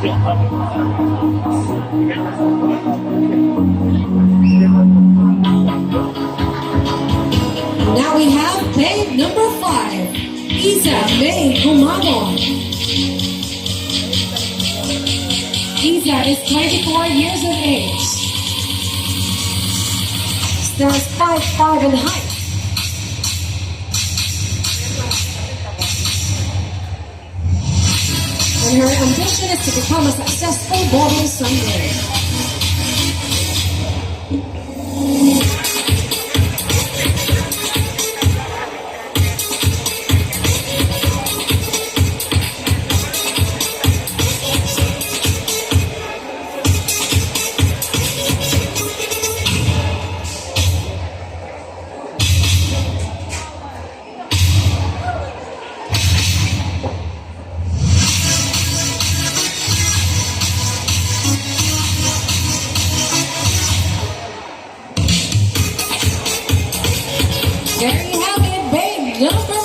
Now we have babe number 5, Isa May Gumamon. Isa is 24 years of age. Stands 5'5" in height. And her ambition is to become a successful model someday. There you have it, babe number